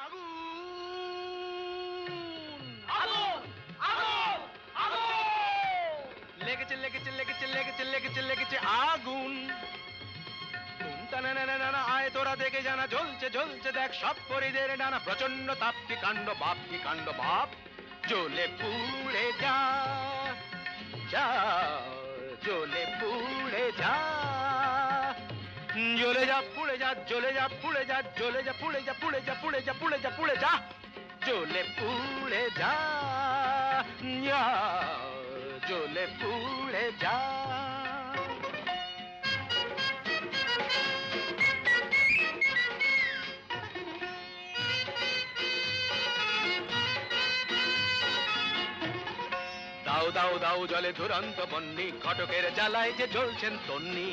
আগুন আগুন আগুন আগুন লেগেছে লেগেছে লেগেছে লেগেছে লেগেছে লেগেছে আগুন টানা আয় তোরা দেখে জানা জ্বলছে জ্বলছে দেখ সব পরিদের ডানা প্রচন্ড তাপ কি কাণ্ড বাপ জ্বলে পুড়ে যা যা জ্বলে পুড়ে যা জ্বলে যা পুড়ে যা জ্বলে যা পুড়ে যা জ্বলে যা পুড়ে যা পুড়ে যা পুড়ে যা পুড়ে যা পুড়ে যা জ্বলে পুড়ে যা যা জ্বলে পুড়ে যা দাও দাও দাও জলে দুরন্ত বন্যি ঘটকের জ্বালায় যে জ্বলছেন তন্নি